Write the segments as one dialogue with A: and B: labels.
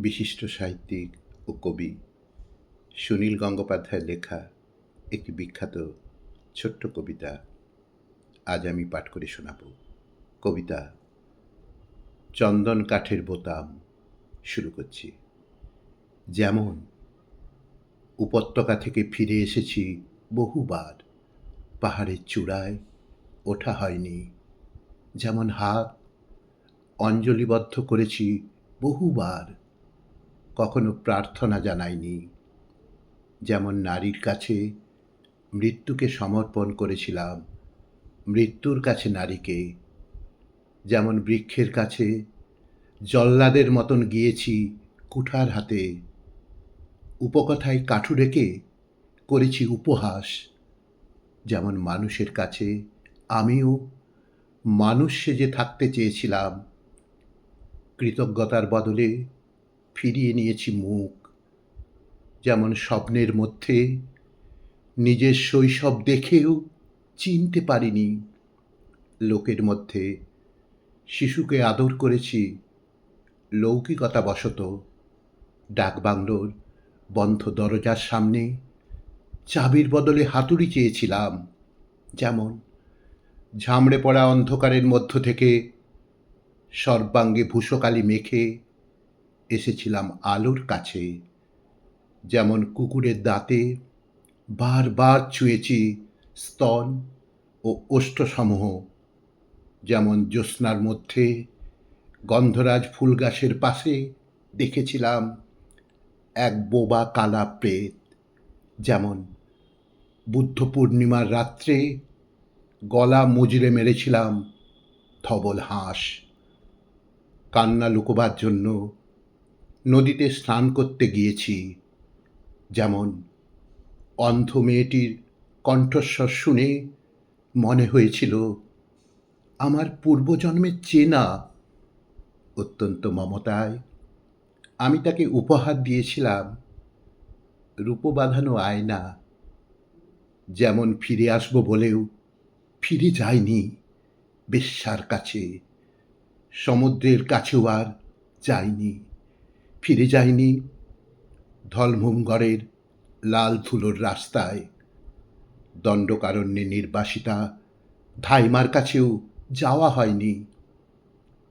A: বিশিষ্ট সাহিত্যিক ও কবি সুনীল গঙ্গোপাধ্যায়ের লেখা একটি বিখ্যাত ছোট্ট কবিতা আজ আমি পাঠ করে শোনাব। কবিতা চন্দন কাঠের বোতাম। শুরু করছি। যেমন উপত্যকা থেকে ফিরে এসেছি বহুবার, পাহাড়ের চূড়ায় ওঠা হয়নি। যেমন হাত অঞ্জলিবদ্ধ করেছি বহুবার, কখনো প্রার্থনা জানাইনি। যেমন নারীর কাছে মৃত্যুকে সমর্পণ করেছিলাম, মৃত্যুর কাছে নারীকে। যেমন বৃক্ষের কাছে জল্লাদের মতন গিয়েছি কুঠার হাতে, উপকথায় কাঠু রেখে করেছি উপহাস। যেমন মানুষের কাছে আমিও মানুষ সেজে থাকতে চেয়েছিলাম, কৃতজ্ঞতার বদলে ফিরিয়ে নিয়েছি মুখ। যেমন স্বপ্নের মধ্যে নিজের শৈশব দেখেও চিনতে পারিনি, লোকের মধ্যে শিশুকে আদর করেছি লৌকিকতা বশত। ডাকবাংলোর বন্ধ দরজার সামনে চাবির বদলে হাতুড়ি চেয়েছিলাম। যেমন ঝামড়ে পড়া অন্ধকারের মধ্য থেকে সর্বাঙ্গে ভূষকালি মেখে এসেছিলাম আলোর কাছে। যেমন কুকুরের দাঁতে বারবার ছুঁয়েছি স্তন ও ওষ্ঠসমূহ। যেমন জ্যোৎস্নার মধ্যে গন্ধরাজ ফুল গাছের পাশে দেখেছিলাম এক বোবা কালা প্রেত। যেমন বুদ্ধ পূর্ণিমার রাত্রে গলা মুজড়ে মেরেছিলাম ধবল হাঁস। কান্না লুকোবার জন্য নদীতে স্নান করতে গিয়েছি। যেমন অন্ধ মেয়েটির কণ্ঠস্বর শুনে মনে হয়েছিল আমার পূর্বজন্মের চেনা। অত্যন্ত মমতায় আমি তাকে উপহার দিয়েছিলাম রূপো বাঁধানো আয়না। যেমন ফিরে আসবো বলেও ফিরে যায়নি বেশ্যার কাছে, সমুদ্রের কাছেও আর যায়নি। ফিরে যায়নি ধলভূমগড়ের লাল ধুলোর রাস্তায়, দণ্ডকারণ্যে নির্বাসিতা ধাইমার কাছেও যাওয়া হয়নি।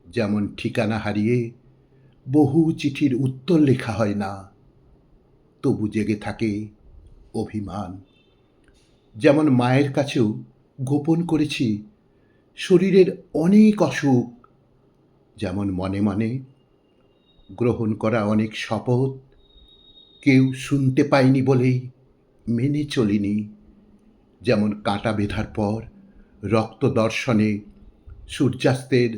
A: যেমন ঠিকানা হারিয়ে বহু চিঠির উত্তর লেখা হয় না, তবু জেগে থাকে অভিমান। যেমন মায়ের কাছেও গোপন করেছি শরীরের অনেক অসুখ। যেমন মনে মনে গ্রহণ করা অনেক শপথ কেউ শুনতে পায়নি বলেই মেনে চলিনি। যেমন কাঁটা বেঁধার পর রক্ত দর্শনে সূর্যাস্তের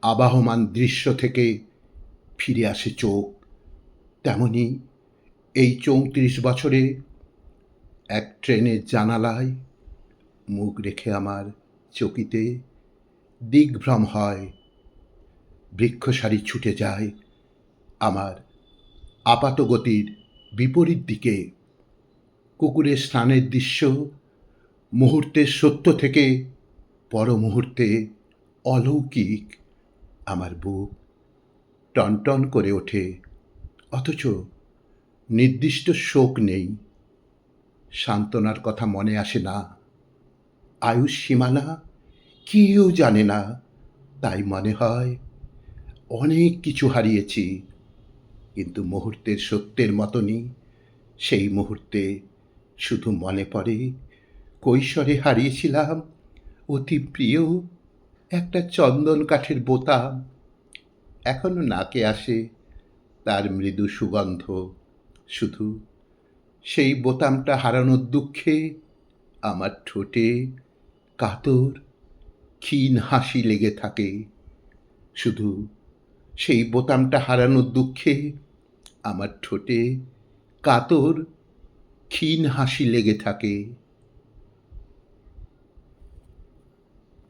A: আবাহমান দৃশ্য থেকে ফিরে আসে চোখ, তেমনি এই ৩৪ বছরে এক ট্রেনের জানালায় মুখ রেখে আমার চকিতে দিগ্ভ্রম হয়। বৃক্ষসারি ছুটে যায় আমার আপাত গতির বিপরীত দিকে। কুকুরের স্নানের দৃশ্য মুহূর্তের সত্য থেকে পর মুহূর্তে অলৌকিক। আমার বুক টনটন করে ওঠে, অথচ নির্দিষ্ট শোক নেই। সান্ত্বনার কথা মনে আসে না, আয়ুষ সীমানা কেউ জানে না। তাই মনে হয় অনেক কিছু হারিয়েছি, কিন্তু মুহূর্তের সত্যের মতনই সেই মুহূর্তে শুধু মনে পড়ে কৈশোরে হারিয়েছিলাম অতি প্রিয় একটা চন্দন কাঠের বোতাম। এখনো নাকে আসে তার মৃদু সুগন্ধ। শুধু সেই বোতামটা হারানোর দুঃখে আমার ঠোঁটে কাতর ক্ষীণ হাসি লেগে থাকে। শুধু সেই বোতামটা হারানোর দুঃখে আমার ঠোঁটে কাতর ক্ষীণ হাসি লেগে থাকে।